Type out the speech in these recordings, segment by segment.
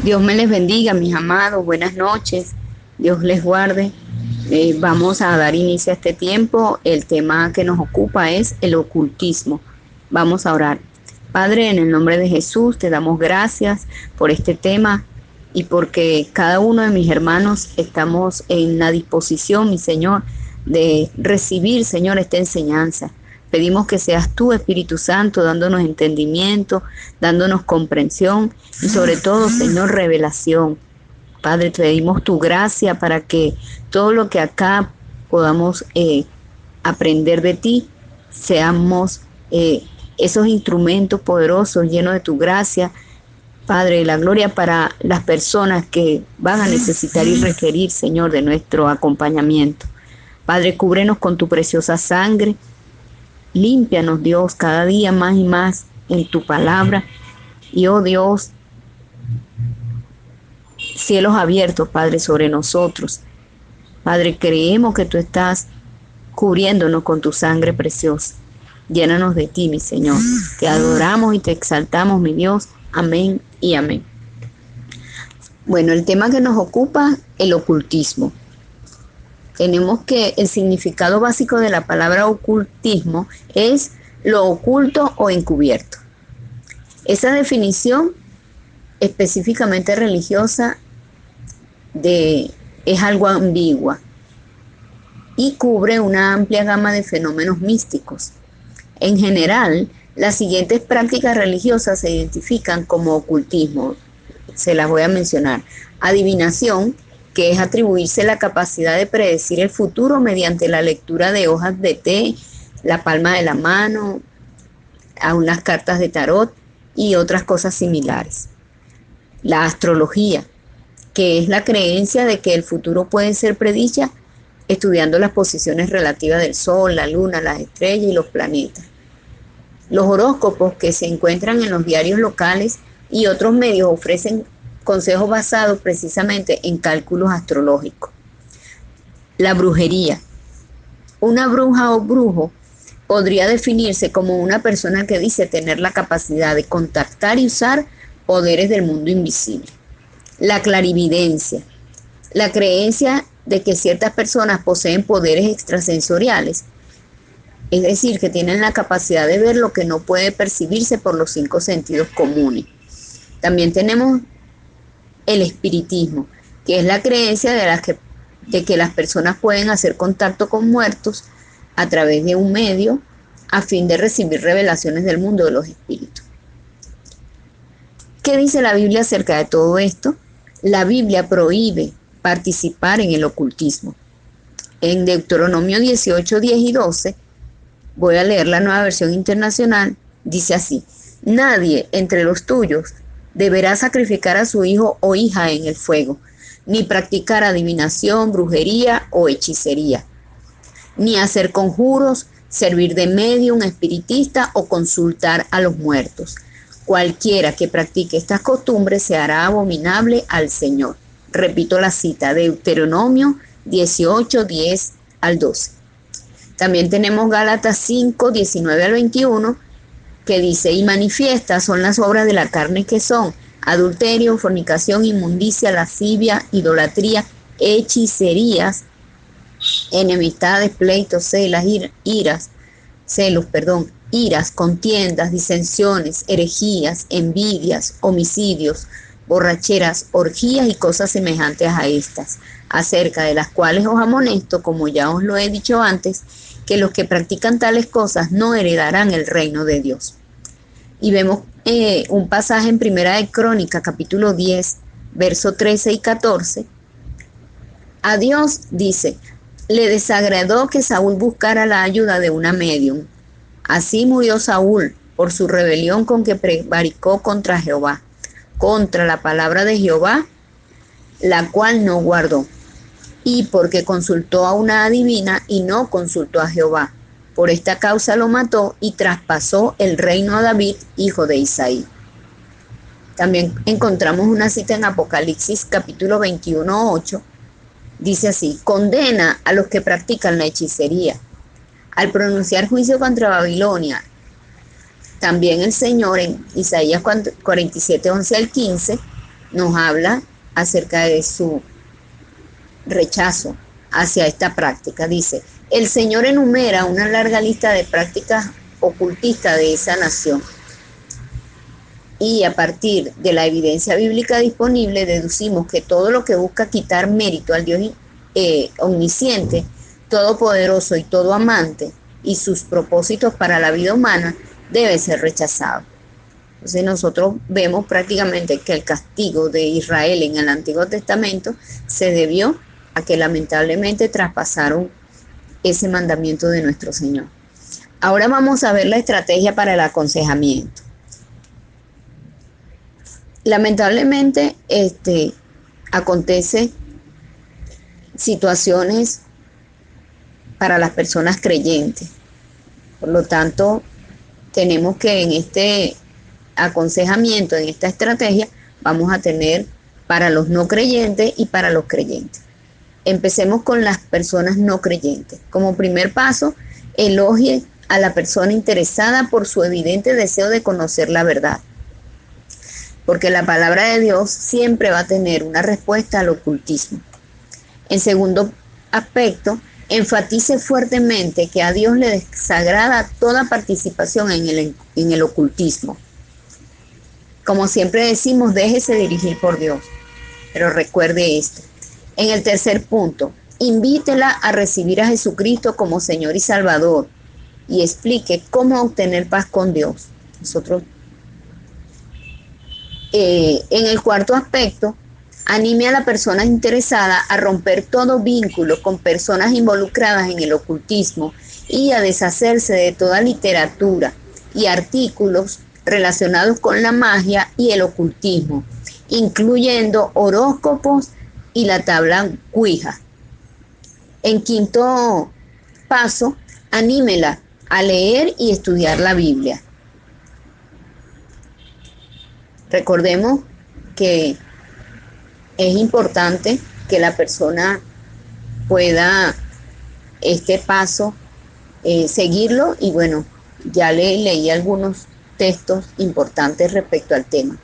Dios me les bendiga, mis amados. Buenas noches. Dios les guarde. Vamos a dar inicio a este tiempo. El tema que nos ocupa es el ocultismo. Vamos a orar. Padre, en el nombre de Jesús, te damos gracias por este tema y porque cada uno de mis hermanos estamos en la disposición, mi Señor, de recibir, Señor, esta enseñanza. Pedimos que seas tú, Espíritu Santo, dándonos entendimiento, dándonos comprensión y sobre todo, Señor, revelación. Padre, te pedimos tu gracia para que todo lo que acá podamos aprender de ti, seamos esos instrumentos poderosos llenos de tu gracia. Padre, la gloria para las personas que van a necesitar y requerir, Señor, de nuestro acompañamiento. Padre, cúbrenos con tu preciosa sangre. Límpianos, Dios, cada día más y más en tu palabra. Y, oh Dios, cielos abiertos, Padre, sobre nosotros. Padre, creemos que tú estás cubriéndonos con tu sangre preciosa. Llénanos de ti, mi Señor. Te adoramos y te exaltamos, mi Dios. Amén y amén. Bueno, el tema que nos ocupa, el ocultismo. Tenemos que el significado básico de la palabra ocultismo es lo oculto o encubierto. Esa definición específicamente religiosa es algo ambigua y cubre una amplia gama de fenómenos místicos. En general, las siguientes prácticas religiosas se identifican como ocultismo. Se las voy a mencionar. Adivinación, que es atribuirse la capacidad de predecir el futuro mediante la lectura de hojas de té, la palma de la mano, a unas cartas de tarot y otras cosas similares. La astrología, que es la creencia de que el futuro puede ser predicha estudiando las posiciones relativas del Sol, la Luna, las estrellas y los planetas. Los horóscopos, que se encuentran en los diarios locales y otros medios, ofrecen consejos basados precisamente en cálculos astrológicos. La brujería. Una bruja o brujo podría definirse como una persona que dice tener la capacidad de contactar y usar poderes del mundo invisible. La clarividencia. La creencia de que ciertas personas poseen poderes extrasensoriales, es decir, que tienen la capacidad de ver lo que no puede percibirse por los 5 sentidos comunes. También tenemos el espiritismo, que es la creencia de que las personas pueden hacer contacto con muertos a través de un medio a fin de recibir revelaciones del mundo de los espíritus. ¿Qué dice la Biblia acerca de todo esto? La Biblia prohíbe participar en el ocultismo. En Deuteronomio 18, 10 y 12, voy a leer la Nueva Versión Internacional, dice así: nadie entre los tuyos deberá sacrificar a su hijo o hija en el fuego, ni practicar adivinación, brujería o hechicería, ni hacer conjuros, servir de medium, espiritista o consultar a los muertos. Cualquiera que practique estas costumbres se hará abominable al Señor. Repito la cita, Deuteronomio 18, 10 al 12. También tenemos Gálatas 5, 19 al 21, que dice: y manifiestas son las obras de la carne, que son adulterio, fornicación, inmundicia, lascivia, idolatría, hechicerías, enemistades, pleitos, iras, contiendas, disensiones, herejías, envidias, homicidios, borracheras, orgías y cosas semejantes a estas, acerca de las cuales os amonesto, como ya os lo he dicho antes, que los que practican tales cosas no heredarán el reino de Dios. Y vemos un pasaje en Primera de Crónicas, capítulo 10, verso 13 y 14. A Dios, dice, le desagradó que Saúl buscara la ayuda de una medium. Así murió Saúl por su rebelión con que prevaricó contra Jehová, contra la palabra de Jehová, la cual no guardó, y porque consultó a una adivina y no consultó a Jehová. Por esta causa lo mató y traspasó el reino a David, hijo de Isaí. También encontramos una cita en Apocalipsis capítulo 21, 8. Dice así: condena a los que practican la hechicería. Al pronunciar juicio contra Babilonia, también el Señor en Isaías 47, 11 al 15, nos habla acerca de su rechazo hacia esta práctica. Dice, el Señor enumera una larga lista de prácticas ocultistas de esa nación. Y a partir de la evidencia bíblica disponible, deducimos que todo lo que busca quitar mérito al Dios omnisciente, todopoderoso y todo amante, y sus propósitos para la vida humana, debe ser rechazado. Entonces nosotros vemos prácticamente que el castigo de Israel en el Antiguo Testamento se debió a que lamentablemente traspasaron ese mandamiento de nuestro Señor. Ahora vamos a ver la estrategia para el aconsejamiento. Lamentablemente, acontece situaciones para las personas creyentes. Por lo tanto, tenemos que en este aconsejamiento, en esta estrategia, vamos a tener para los no creyentes y para los creyentes. Empecemos con las personas no creyentes. Como primer paso, elogie a la persona interesada por su evidente deseo de conocer la verdad. Porque la palabra de Dios siempre va a tener una respuesta al ocultismo. En segundo enfatice fuertemente que a Dios le desagrada toda participación en el ocultismo. Como siempre decimos, déjese dirigir por Dios, pero recuerde esto. En el tercer punto, invítela a recibir a Jesucristo como Señor y Salvador y explique cómo obtener paz con Dios. En el cuarto aspecto, anime a la persona interesada a romper todo vínculo con personas involucradas en el ocultismo y a deshacerse de toda literatura y artículos relacionados con la magia y el ocultismo, incluyendo horóscopos y la tabla Ouija. En quinto paso, anímela a leer y estudiar la Biblia. Recordemos que es importante que la persona pueda este paso seguirlo y bueno, ya le leí algunos textos importantes respecto al tema.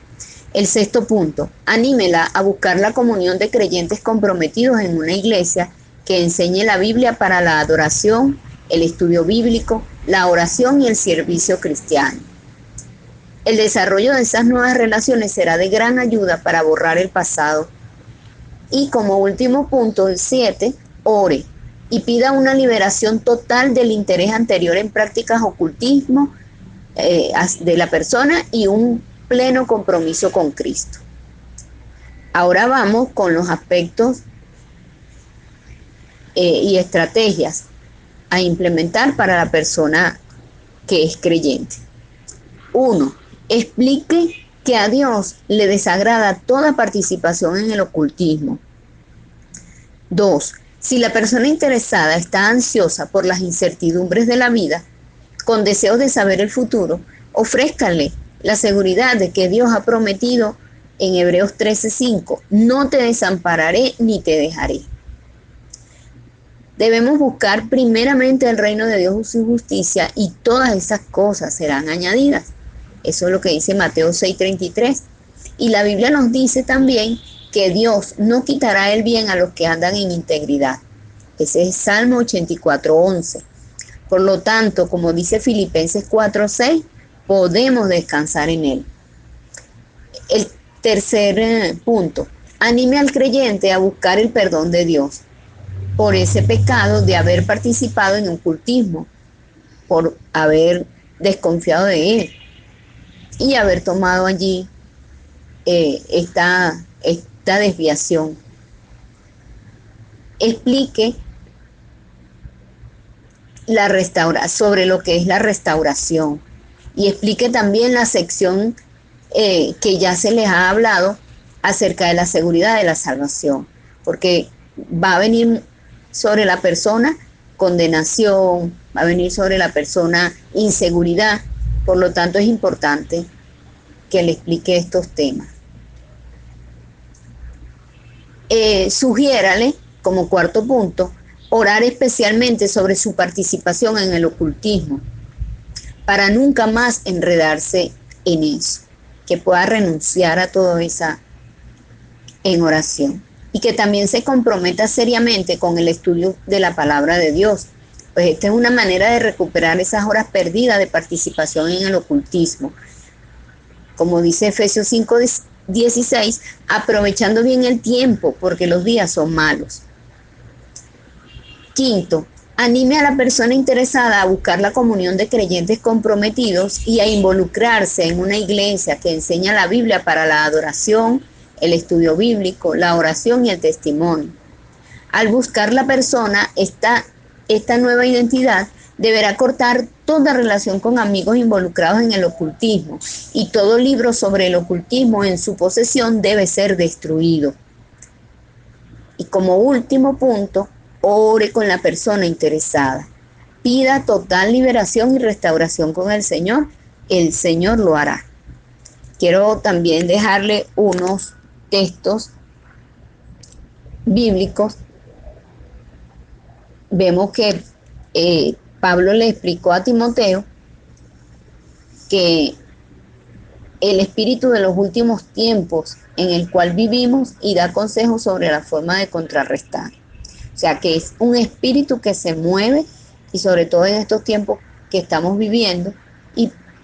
El sexto punto, anímela a buscar la comunión de creyentes comprometidos en una iglesia que enseñe la Biblia para la adoración, el estudio bíblico, la oración y el servicio cristiano. El desarrollo de esas nuevas relaciones será de gran ayuda para borrar el pasado. Y como último punto, el 7, ore y pida una liberación total del interés anterior en prácticas ocultismo de la persona y un pleno compromiso con Cristo. Ahora vamos con los aspectos y estrategias a implementar para la persona que es creyente. 1. Explique que a Dios le desagrada toda participación en el ocultismo. 2. Si la persona interesada está ansiosa por las incertidumbres de la vida, con deseos de saber el futuro, ofrézcale la seguridad de que Dios ha prometido en Hebreos 13:5, no te desampararé ni te dejaré. Debemos buscar primeramente el reino de Dios y su justicia y todas esas cosas serán añadidas. Eso es lo que dice Mateo 6:33. Y la Biblia nos dice también que Dios no quitará el bien a los que andan en integridad. Ese es Salmo 84:11. Por lo tanto, como dice Filipenses 4:6, podemos descansar en él. El tercer punto, anime al creyente a buscar el perdón de Dios por ese pecado de haber participado en ocultismo, por haber desconfiado de él y haber tomado allí esta desviación. Explique sobre lo que es la restauración y explique también la sección que ya se les ha hablado acerca de la seguridad de la salvación, porque va a venir sobre la persona condenación, va a venir sobre la persona inseguridad, por lo tanto es importante que le explique estos temas. Sugiérale, como cuarto punto, orar especialmente sobre su participación en el ocultismo, para nunca más enredarse en eso, que pueda renunciar a toda esa en oración y que también se comprometa seriamente con el estudio de la palabra de Dios. Pues esta es una manera de recuperar esas horas perdidas de participación en el ocultismo. Como dice Efesios 5:16, aprovechando bien el tiempo porque los días son malos. Quinto, anime a la persona interesada a buscar la comunión de creyentes comprometidos y a involucrarse en una iglesia que enseña la Biblia para la adoración, el estudio bíblico, la oración y el testimonio. Al buscar la persona esta nueva identidad, deberá cortar toda relación con amigos involucrados en el ocultismo y todo libro sobre el ocultismo en su posesión debe ser destruido. Y como último punto, ore con la persona interesada. Pida total liberación y restauración con el Señor lo hará. Quiero también dejarle unos textos bíblicos. Vemos que Pablo le explicó a Timoteo que el espíritu de los últimos tiempos en el cual vivimos y da consejos sobre la forma de contrarrestar. O sea que es un espíritu que se mueve y sobre todo en estos tiempos que estamos viviendo.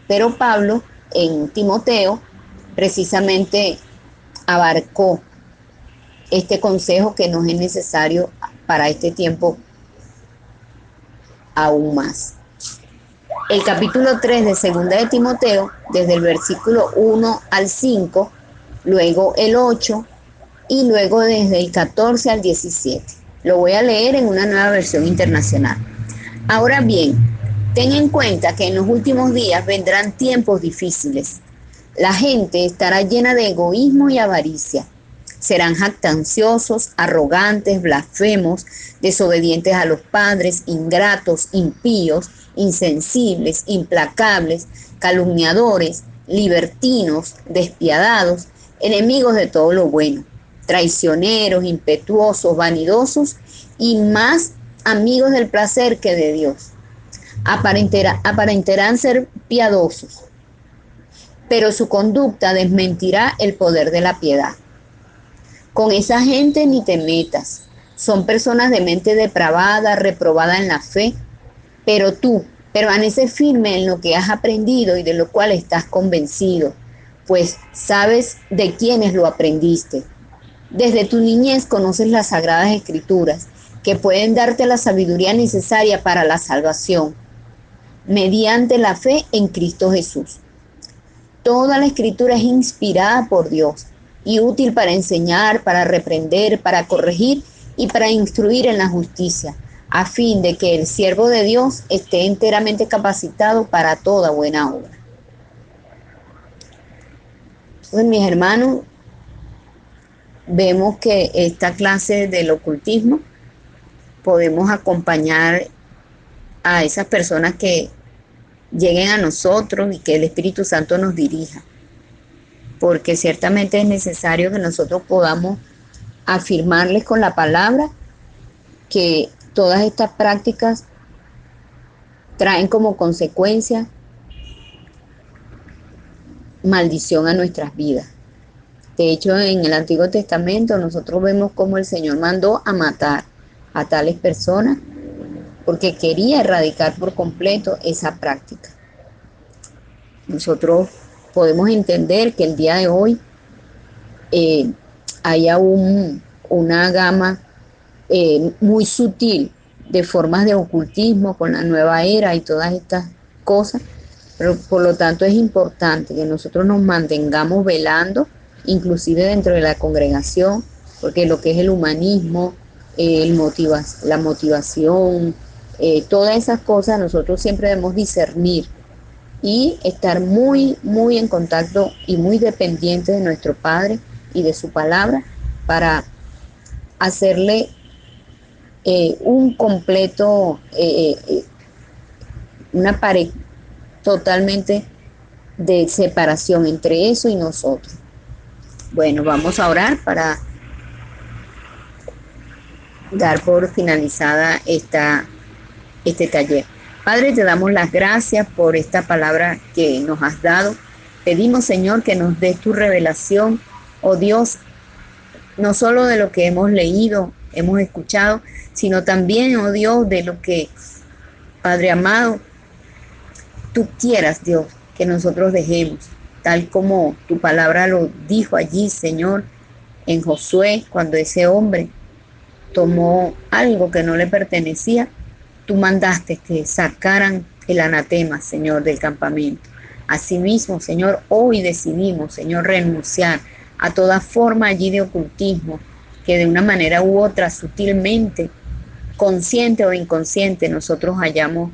Pero Pablo en Timoteo precisamente abarcó este consejo que nos es necesario para este tiempo aún más. El capítulo 3 de Segunda de Timoteo, desde el versículo 1 al 5, luego el 8 y luego desde el 14 al 17. Lo voy a leer en una nueva versión internacional. Ahora bien, ten en cuenta que en los últimos días vendrán tiempos difíciles. La gente estará llena de egoísmo y avaricia. Serán jactanciosos, arrogantes, blasfemos, desobedientes a los padres, ingratos, impíos, insensibles, implacables, calumniadores, libertinos, despiadados, enemigos de todo lo bueno, traicioneros, impetuosos, vanidosos y más amigos del placer que de Dios. Aparentarán ser piadosos, pero su conducta desmentirá el poder de la piedad. Con esa gente ni te metas. Son personas de mente depravada, reprobada en la fe, pero tú permanece firme en lo que has aprendido y de lo cual estás convencido, pues sabes de quiénes lo aprendiste. Desde tu niñez conoces las sagradas escrituras, que pueden darte la sabiduría necesaria para la salvación, mediante la fe en Cristo Jesús. Toda la escritura es inspirada por Dios y útil para enseñar, para reprender, para corregir y para instruir en la justicia, a fin de que el siervo de Dios esté enteramente capacitado para toda buena obra. Entonces, mis hermanos, vemos que esta clase del ocultismo podemos acompañar a esas personas que lleguen a nosotros y que el Espíritu Santo nos dirija, porque ciertamente es necesario que nosotros podamos afirmarles con la palabra que todas estas prácticas traen como consecuencia maldición a nuestras vidas. De hecho, en el Antiguo Testamento nosotros vemos cómo el Señor mandó a matar a tales personas porque quería erradicar por completo esa práctica. Nosotros podemos entender que el día de hoy haya una gama muy sutil de formas de ocultismo con la nueva era y todas estas cosas, pero por lo tanto es importante que nosotros nos mantengamos velando, inclusive dentro de la congregación, porque lo que es el humanismo, la motivación, todas esas cosas nosotros siempre debemos discernir y estar muy, muy en contacto y muy dependientes de nuestro Padre y de su palabra para hacerle un completo, una pared totalmente de separación entre eso y nosotros. Bueno, vamos a orar para dar por finalizada este taller. Padre, te damos las gracias por esta palabra que nos has dado. Pedimos, Señor, que nos des tu revelación, oh Dios, no solo de lo que hemos leído, hemos escuchado, sino también, oh Dios, de lo que, Padre amado, tú quieras, Dios, que nosotros dejemos, tal como tu palabra lo dijo allí, Señor, en Josué, cuando ese hombre tomó algo que no le pertenecía, tú mandaste que sacaran el anatema, Señor, del campamento. Asimismo, Señor, hoy decidimos, Señor, renunciar a toda forma allí de ocultismo que de una manera u otra, sutilmente, consciente o inconsciente, nosotros hayamos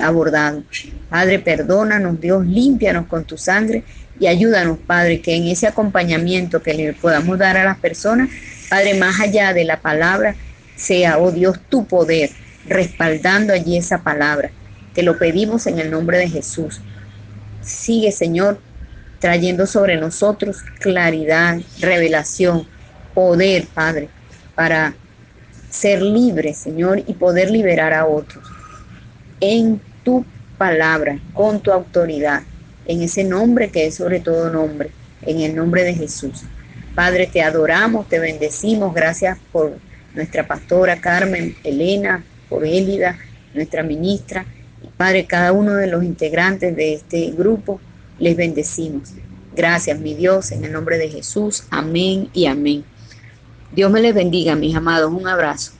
abordado. Padre, perdónanos, Dios, límpianos con tu sangre y ayúdanos, Padre, que en ese acompañamiento que le podamos dar a las personas, Padre, más allá de la palabra, sea, oh Dios, tu poder, respaldando allí esa palabra. Te lo pedimos en el nombre de Jesús. Sigue, Señor, trayendo sobre nosotros claridad, revelación, poder, Padre, para ser libres, Señor, y poder liberar a otros en tu palabra, con tu autoridad, en ese nombre que es sobre todo nombre, en el nombre de Jesús. Padre, te adoramos, te bendecimos, gracias por nuestra pastora Carmen, Elena, por Élida, nuestra ministra. Y Padre, cada uno de los integrantes de este grupo, les bendecimos. Gracias, mi Dios, en el nombre de Jesús. Amén y amén. Dios me les bendiga, mis amados. Un abrazo.